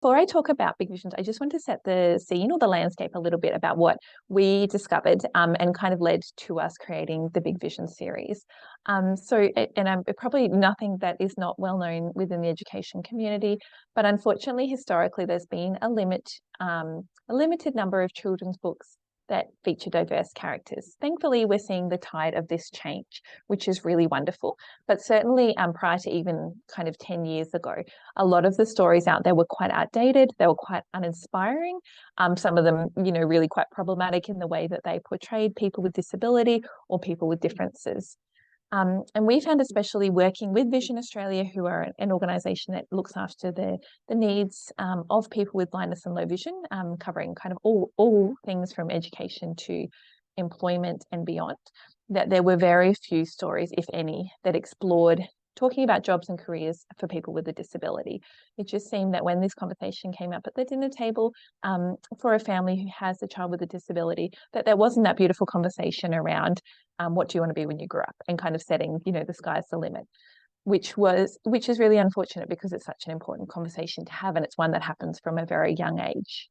Before I talk about Big Visions, I just want to set the scene or the landscape a little bit about what we discovered and kind of led to us creating the Big Vision series. Probably nothing that is not well known within the education community, but unfortunately, historically, there's been a limited number of children's books that feature diverse characters. Thankfully, we're seeing the tide of this change, which is really wonderful. But certainly prior to even kind of 10 years ago, a lot of the stories out there were quite outdated. They were quite uninspiring. Some of them, really quite problematic in the way that they portrayed people with disability or people with differences. And we found, especially working with Vision Australia, who are an organisation that looks after the needs of people with blindness and low vision, covering kind of all things from education to employment and beyond, that there were very few stories, if any, that explored talking about jobs and careers for people with a disability. It just seemed that when this conversation came up at the dinner table for a family who has a child with a disability, that there wasn't that beautiful conversation around what do you want to be when you grow up, and kind of setting, the sky's the limit, which is really unfortunate because it's such an important conversation to have, and it's one that happens from a very young age.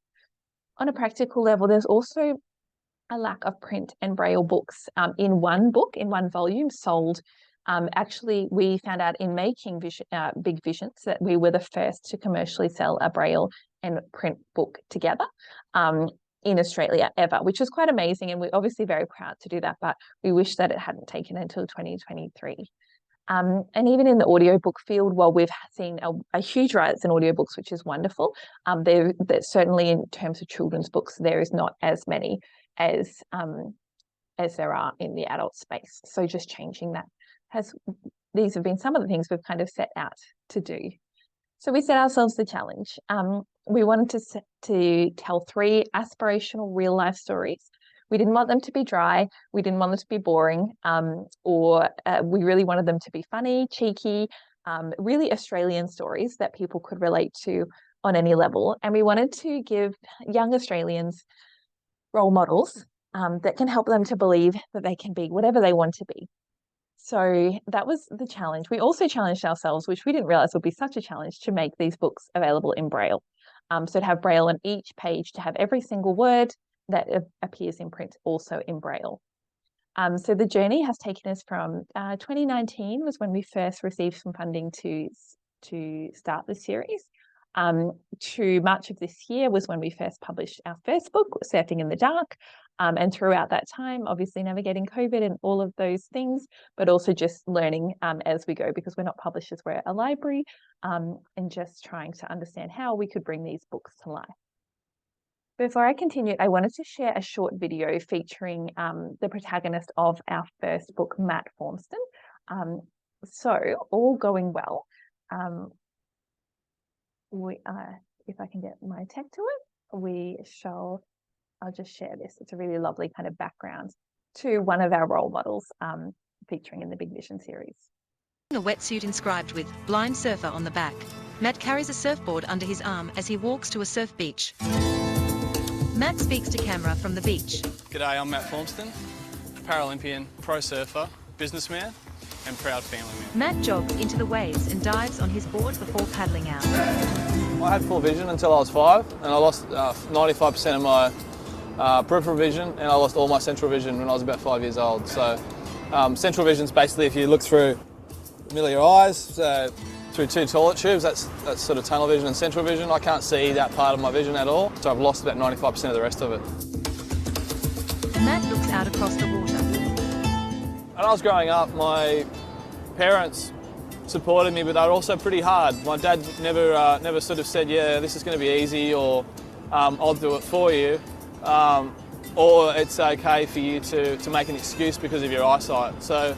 On a practical level, there's also a lack of print and braille books in one volume sold. Actually, we found out in making Big Visions that we were the first to commercially sell a braille and print book together in Australia ever, which was quite amazing. And we're obviously very proud to do that, but we wish that it hadn't taken until 2023. And even in the audiobook field, while we've seen a huge rise in audiobooks, which is wonderful, there certainly in terms of children's books, there is not as many as there are in the adult space. So just changing that. These have been some of the things we've kind of set out to do. So we set ourselves the challenge. We wanted to tell 3 aspirational real life stories. We didn't want them to be dry. We didn't want them to be boring, we really wanted them to be funny, cheeky, really Australian stories that people could relate to on any level. And we wanted to give young Australians role models that can help them to believe that they can be whatever they want to be. So that was the challenge. We also challenged ourselves, which we didn't realize would be such a challenge, to make these books available in braille. So to have braille on each page, to have every single word that appears in print also in braille. So the journey has taken us from 2019 was when we first received some funding to start the series. To March of this year was when we first published our first book, Surfing in the Dark. And throughout that time, obviously navigating COVID and all of those things, but also just learning as we go, because we're not publishers, we're a library, and just trying to understand how we could bring these books to life. Before I continue, I wanted to share a short video featuring the protagonist of our first book, Matt Formston. So all going well. If I can get my tech to it, I'll just share this. It's a really lovely kind of background to one of our role models featuring in the Big Vision series. A wetsuit inscribed with "Blind Surfer" on the back, Matt carries a surfboard under his arm as he walks to a surf beach. Matt speaks to camera from the beach. G'day, I'm Matt Formston, Paralympian, pro surfer, businessman and proud family man. Matt jogs into the waves and dives on his board before paddling out. I had full vision until I was 5, and I lost 95% of my peripheral vision, and I lost all my central vision when I was about 5 years old. So central vision is basically if you look through the middle of your eyes, through 2 toilet tubes, that's sort of tunnel vision. And central vision, I can't see that part of my vision at all, so I've lost about 95% of the rest of it. Matt looks out across the water. When I was growing up, my parents supported me, but they were also pretty hard. My dad never sort of said, yeah, this is going to be easy, or I'll do it for you. Or it's okay for you to make an excuse because of your eyesight. So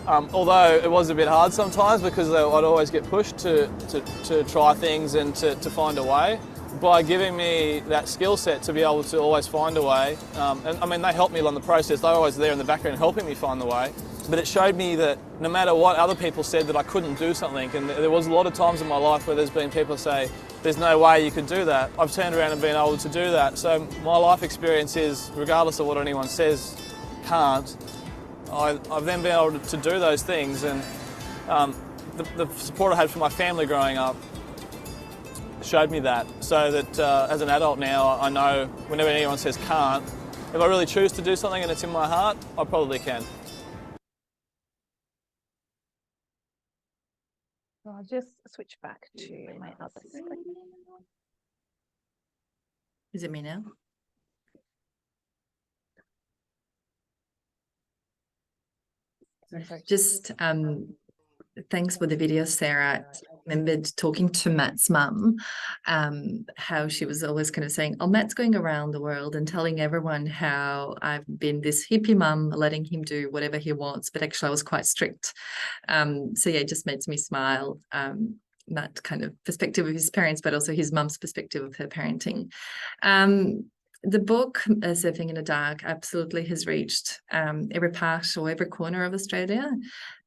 although it was a bit hard sometimes because I'd always get pushed to try things and to find a way, by giving me that skill set to be able to always find a way, and I mean they helped me along the process, they were always there in the background helping me find the way, but it showed me that no matter what other people said that I couldn't do something, and there was a lot of times in my life where there's been people say, there's no way you could do that. I've turned around and been able to do that. So my life experience is, regardless of what anyone says can't, I've then been able to do those things, and the support I had from my family growing up showed me that, so that as an adult now, I know whenever anyone says can't, if I really choose to do something and it's in my heart, I probably can. So I'll just switch back to my other screen. Is it me now? Sorry. Just thanks for the video, Sarah. I remembered talking to Matt's mum, how she was always kind of saying, oh, Matt's going around the world and telling everyone how I've been this hippie mum, letting him do whatever he wants, but actually I was quite strict. So yeah, it just makes me smile. That kind of perspective of his parents, but also his mum's perspective of her parenting. The book, Surfing in the Dark, absolutely has reached every part or every corner of Australia.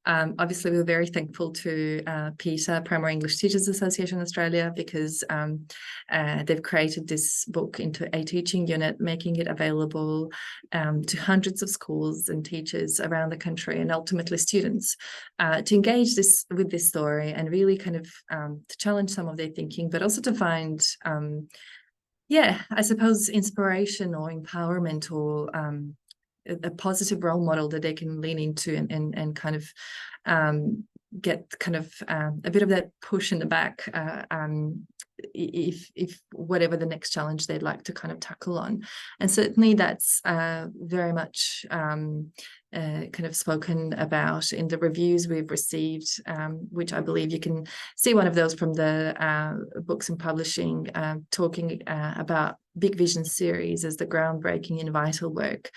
Obviously, we're very thankful to PETAA, Primary English Teachers Association Australia, because they've created this book into a teaching unit, making it available to hundreds of schools and teachers around the country, and ultimately students, to engage with this story and really kind of to challenge some of their thinking, but also to find I suppose inspiration or empowerment or a positive role model that they can lean into and kind of get kind of a bit of that push in the back if whatever the next challenge they'd like to kind of tackle on. And certainly that's very much kind of spoken about in the reviews we've received, which I believe you can see one of those from the Books and Publishing, talking about Big Vision series as the groundbreaking and vital work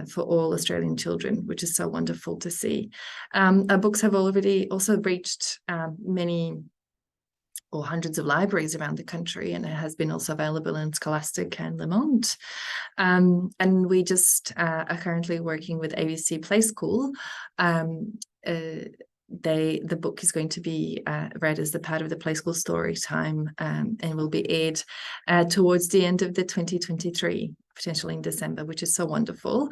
for all Australian children, which is so wonderful to see. Our books have already also reached many or hundreds of libraries around the country, and it has been also available in Scholastic and Le Monde. And we just are currently working with ABC Play School. The book is going to be read as the part of the Play School story time, and will be aired towards the end of the 2023, potentially in December, which is so wonderful.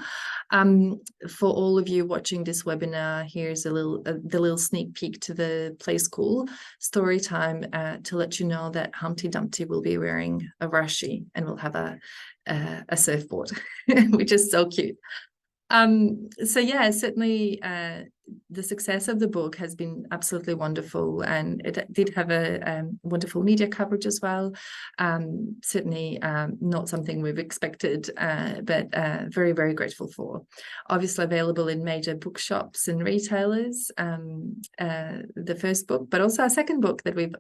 For all of you watching this webinar, here's the little sneak peek to the Play School story time to let you know that Humpty Dumpty will be wearing a rushie and will have a surfboard, which is so cute. So yeah, certainly the success of the book has been absolutely wonderful, and it did have a wonderful media coverage as well. Certainly not something we've expected, but very, very grateful for. Obviously available in major bookshops and retailers, the first book, but also our second book that we've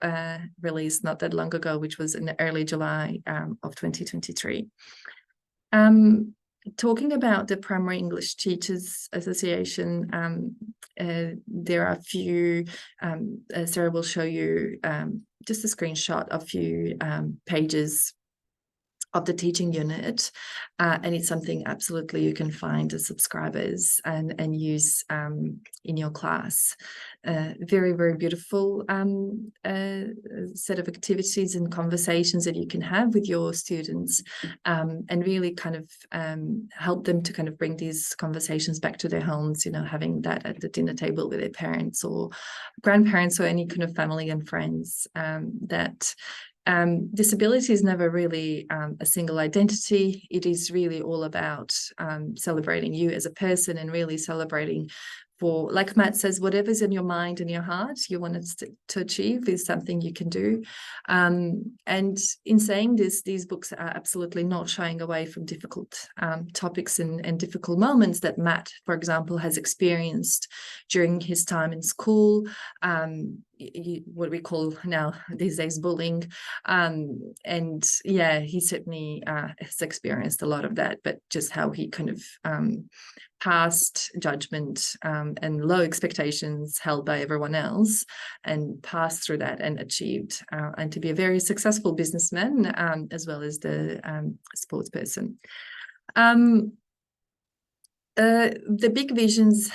released not that long ago, which was in early July of 2023. Talking about the Primary English Teachers Association, there are a few, Sarah will show you just a screenshot of a few pages of the teaching unit, and it's something absolutely you can find as subscribers and use in your class. Very, very beautiful set of activities and conversations that you can have with your students, and really kind of help them to kind of bring these conversations back to their homes, you know, having that at the dinner table with their parents or grandparents or any kind of family and friends. Disability is never really a single identity. It is really all about celebrating you as a person and really celebrating for, like Matt says, whatever's in your mind and your heart you want to achieve is something you can do. And in saying this, these books are absolutely not shying away from difficult topics and difficult moments that Matt, for example, has experienced during his time in school, what we call now these days bullying. And yeah, he certainly has experienced a lot of that, but just how he kind of past judgment and low expectations held by everyone else and passed through that and achieved and to be a very successful businessman as well as the sports person. The Big Visions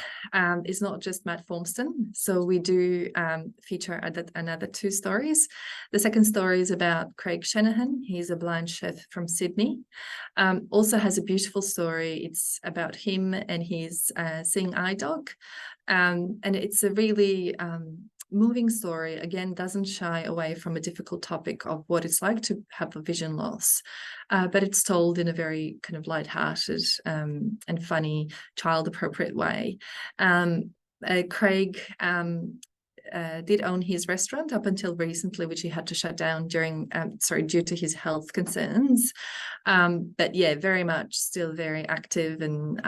is not just Matt Formston, so we do feature another two stories. The second story is about Craig Shanahan. He's a blind chef from Sydney. Also has a beautiful story. It's about him and his seeing eye dog, and it's a really moving story, again, doesn't shy away from a difficult topic of what it's like to have a vision loss, but it's told in a very kind of lighthearted and funny, child-appropriate way. Craig did own his restaurant up until recently, which he had to shut down due to his health concerns. But yeah, very much still very active and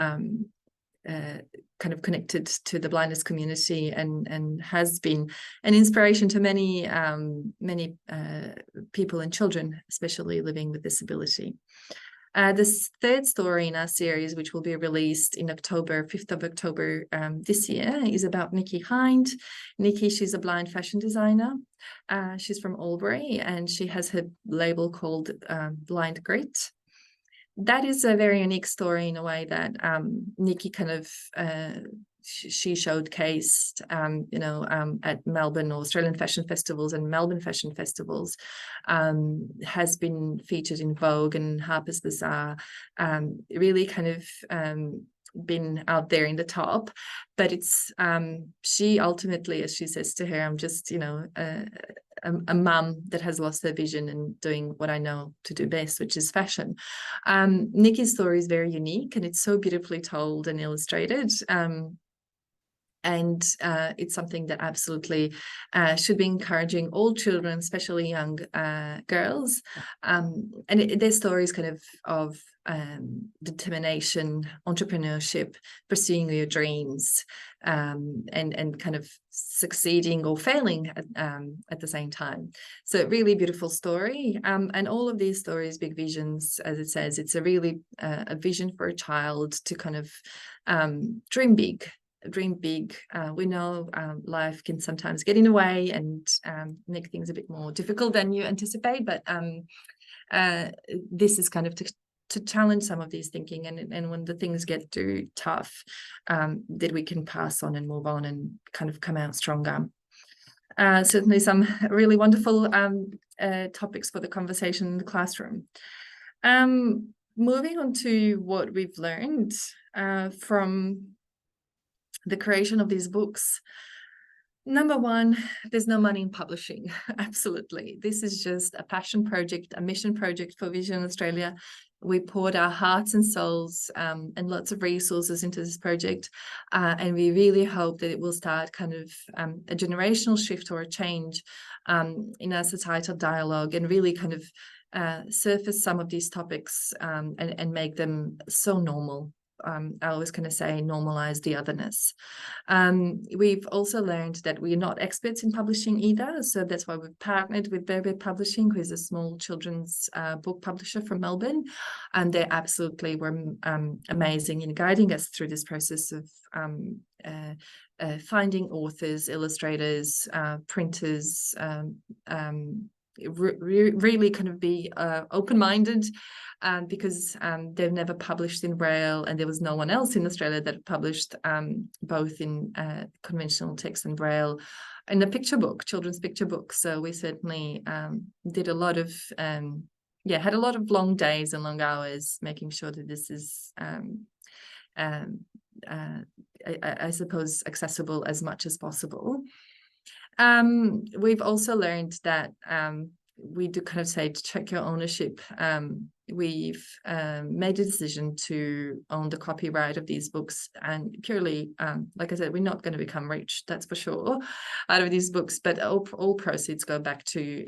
kind of connected to the blindness community, and has been an inspiration to many people and children, especially living with disability. This third story in our series, which will be released in October, 5th of October this year, is about Nikki Hind. Nikki, she's a blind fashion designer. She's from Albury, and she has her label called Blind Grit. That is a very unique story in a way that Nikki kind of she showcased, at Melbourne or Australian fashion festivals and Melbourne fashion festivals, has been featured in Vogue and Harper's Bazaar, really kind of been out there in the top. But it's she ultimately, as she says to her, I'm just a mum that has lost her vision and doing what I know to do best, which is fashion. Nikki's story is very unique, and it's so beautifully told and illustrated. And it's something that absolutely should be encouraging all children, especially young girls. And their stories kind of determination, entrepreneurship, pursuing your dreams, and kind of succeeding or failing at the same time. So really beautiful story. And all of these stories, big visions, as it says, it's a really a vision for a child to kind of dream big. We know life can sometimes get in the way and make things a bit more difficult than you anticipate, but this is kind of to challenge some of these thinking, and when the things get too tough, that we can pass on and move on and kind of come out stronger. Certainly some really wonderful topics for the conversation in the classroom. Moving on to what we've learned from the creation of these books. Number one, there's no money in publishing. Absolutely. This is just a passion project, a mission project for Vision Australia. We poured our hearts and souls and lots of resources into this project. And we really hope that it will start kind of a generational shift or a change in our societal dialogue, and really kind of surface some of these topics and make them so normal. I always kind of say normalize the otherness. We've also learned that we're not experts in publishing either, so that's why we've partnered with Bear Publishing, who is a small children's book publisher from Melbourne, and they absolutely were amazing in guiding us through this process of finding authors, illustrators, printers, really kind of be open-minded, because they've never published in braille, and there was no one else in Australia that published both in conventional text and braille in a picture book, children's picture book. So we certainly did a lot of had a lot of long days and long hours making sure that this is I suppose accessible as much as possible. We've also learned that we do kind of say to check your ownership. We've made a decision to own the copyright of these books, and purely, like I said, we're not going to become rich, that's for sure, out of these books, but all proceeds go back to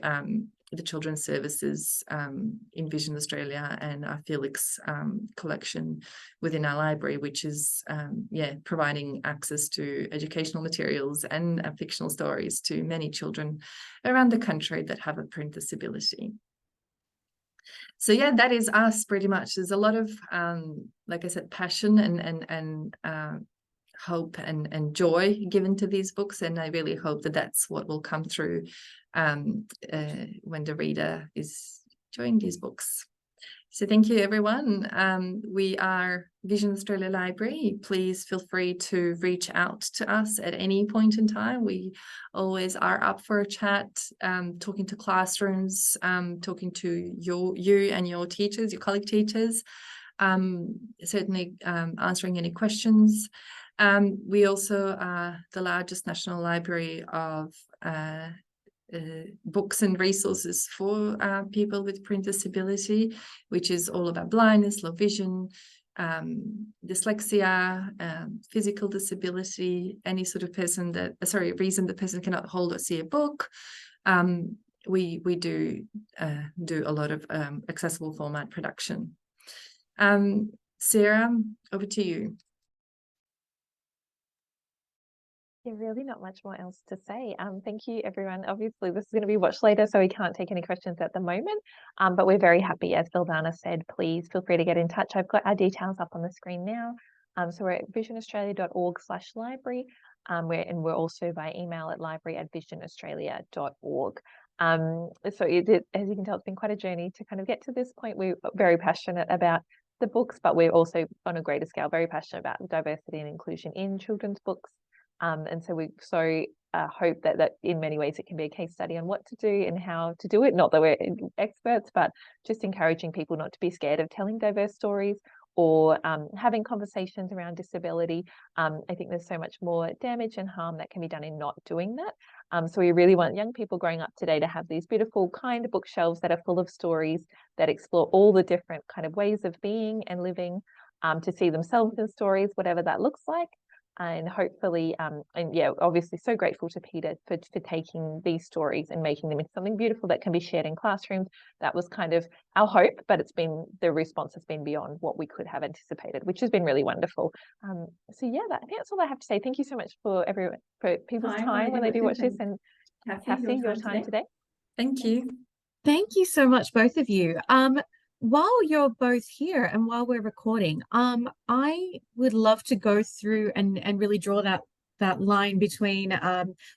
the children's services in Vision Australia and our Felix collection within our library, which is providing access to educational materials and fictional stories to many children around the country that have a print disability. So yeah, that is us pretty much. There's a lot of like I said, passion and hope and joy given to these books, and I really hope that that's what will come through when the reader is enjoying these books. So thank you, everyone. We are Vision Australia Library. Please feel free to reach out to us at any point in time. We always are up for a chat, talking to classrooms, talking to you and your teachers, your colleague teachers, certainly answering any questions. We also are the largest national library of books and resources for people with print disability, which is all about blindness, low vision, dyslexia, physical disability, any sort of person that, reason the person cannot hold or see a book. We do a lot of accessible format production. Sarah, over to you. Yeah, really not much more else to say. Thank you, everyone. Obviously, this is going to be watched later, so we can't take any questions at the moment. But we're very happy, as Vildana said, please feel free to get in touch. I've got our details up on the screen now. So we're at visionaustralia.org/library. We're also by email at library@visionaustralia.org. So as you can tell, it's been quite a journey to kind of get to this point. We're very passionate about the books, but we're also on a greater scale very passionate about diversity and inclusion in children's books. And so we hope that in many ways it can be a case study on what to do and how to do it. Not that we're experts, but just encouraging people not to be scared of telling diverse stories or having conversations around disability. I think there's so much more damage and harm that can be done in not doing that. So we really want young people growing up today to have these beautiful kind of bookshelves that are full of stories that explore all the different kind of ways of being and living, to see themselves in stories, whatever that looks like. And hopefully, and yeah, obviously so grateful to Peter for taking these stories and making them into something beautiful that can be shared in classrooms. That was kind of our hope, but the response has been beyond what we could have anticipated, which has been really wonderful. So yeah, I think that's all I have to say. Thank you so much for people's time when they do watch this. And Cassie, your time today. Thank you. Thank you so much, both of you. While you're both here and while we're recording, I would love to go through and really draw that line between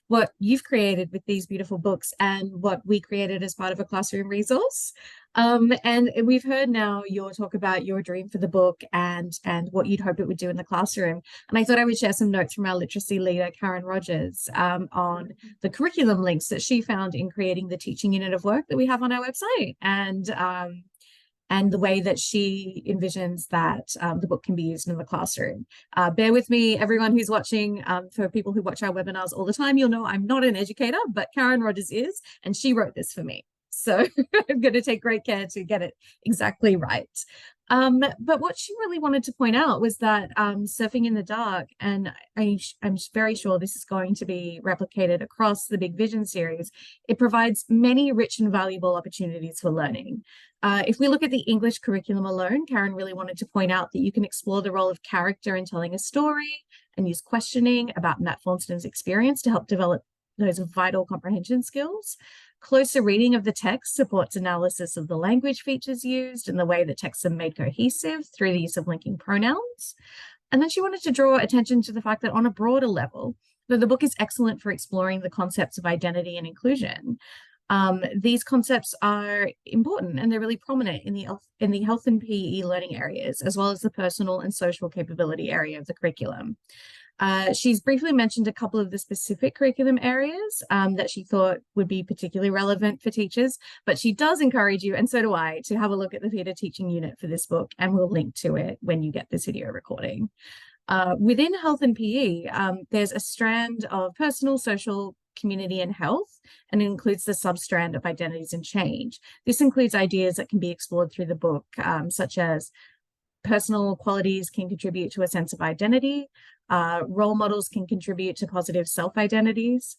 what you've created with these beautiful books and what we created as part of a classroom resource. And we've heard now your talk about your dream for the book and what you'd hope it would do in the classroom. And I thought I would share some notes from our literacy leader, Karen Rogers, on the curriculum links that she found in creating the teaching unit of work that we have on our website, and the way that she envisions that the book can be used in the classroom. Bear with me, everyone who's watching. For people who watch our webinars all the time, you'll know I'm not an educator, but Karen Rogers is, and she wrote this for me. So I'm going to take great care to get it exactly right. But what she really wanted to point out was that surfing in the dark, and I'm very sure this is going to be replicated across the Big Vision series, it provides many rich and valuable opportunities for learning. If we look at the English curriculum alone, Karen really wanted to point out that you can explore the role of character in telling a story and use questioning about Matt Fornston's experience to help develop those vital comprehension skills. Closer reading of the text supports analysis of the language features used and the way that texts are made cohesive through the use of linking pronouns. And then she wanted to draw attention to the fact that on a broader level, that the book is excellent for exploring the concepts of identity and inclusion. These concepts are important and they're really prominent in the health and PE learning areas, as well as the personal and social capability area of the curriculum. She's briefly mentioned a couple of the specific curriculum areas that she thought would be particularly relevant for teachers, but she does encourage you, and so do I, to have a look at the PETA teaching unit for this book, and we'll link to it when you get this video recording. Within health and PE, there's a strand of personal, social, community and health, and it includes the substrand of identities and change. This includes ideas that can be explored through the book, such as personal qualities can contribute to a sense of identity, role models can contribute to positive self-identities,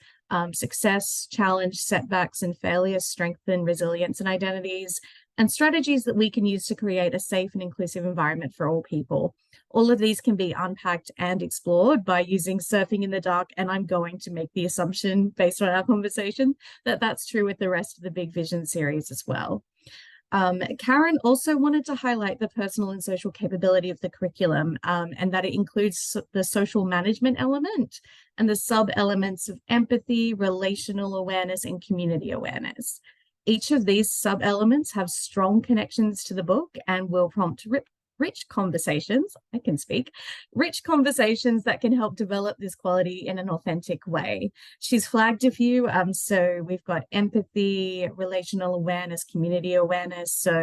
success, challenge, setbacks and failures strengthen resilience and identities, and strategies that we can use to create a safe and inclusive environment for all people. All of these can be unpacked and explored by using Surfing in the Dark, and I'm going to make the assumption based on our conversation that that's true with the rest of the Big Vision series as well. Karen also wanted to highlight the personal and social capability of the curriculum, and that it includes the social management element and the sub-elements of empathy, relational awareness, and community awareness. Each of these sub-elements have strong connections to the book and will prompt rich conversations, I can speak, rich conversations that can help develop this quality in an authentic way. She's flagged a few. So we've got empathy, relational awareness, community awareness. So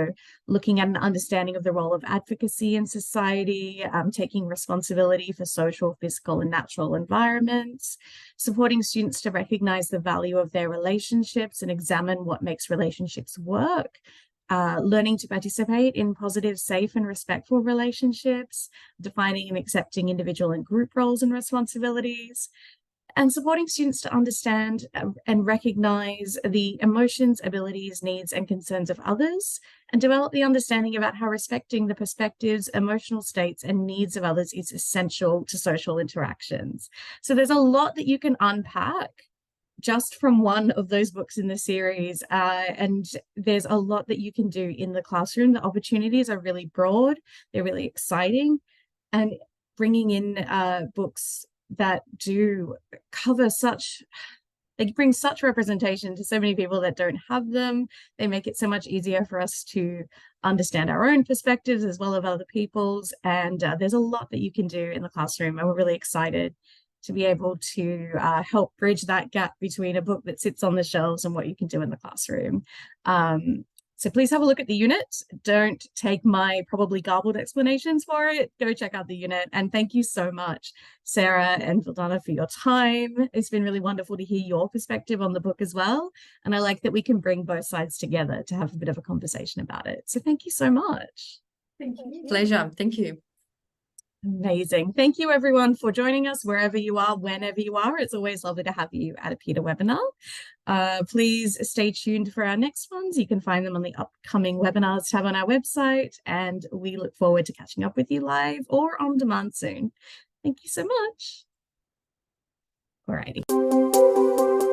looking at an understanding of the role of advocacy in society, taking responsibility for social, physical, and natural environments, supporting students to recognize the value of their relationships and examine what makes relationships work, learning to participate in positive, safe, and respectful relationships, defining and accepting individual and group roles and responsibilities, and supporting students to understand and recognize the emotions, abilities, needs, and concerns of others, and develop the understanding about how respecting the perspectives, emotional states, and needs of others is essential to social interactions. So there's a lot that you can unpack just from one of those books in the series, and there's a lot that you can do in the classroom. The opportunities are really broad, they're really exciting, and bringing in books that do cover such, they bring such representation to so many people that don't have them. They make it so much easier for us to understand our own perspectives as well as other people's, and there's a lot that you can do in the classroom, and we're really excited to be able to help bridge that gap between a book that sits on the shelves and what you can do in the classroom. So please have a look at the unit. Don't take my probably garbled explanations for it. Go check out the unit. And thank you so much, Sarah and Vildana, for your time. It's been really wonderful to hear your perspective on the book as well. And I like that we can bring both sides together to have a bit of a conversation about it. So thank you so much. Thank you. Pleasure. Thank you. Amazing. Thank you everyone for joining us wherever you are, whenever you are. It's always lovely to have you at a PETAA webinar. Please stay tuned for our next ones. You can find them on the upcoming webinars tab on our website, and we look forward to catching up with you live or on demand soon. Thank you so much. Alrighty.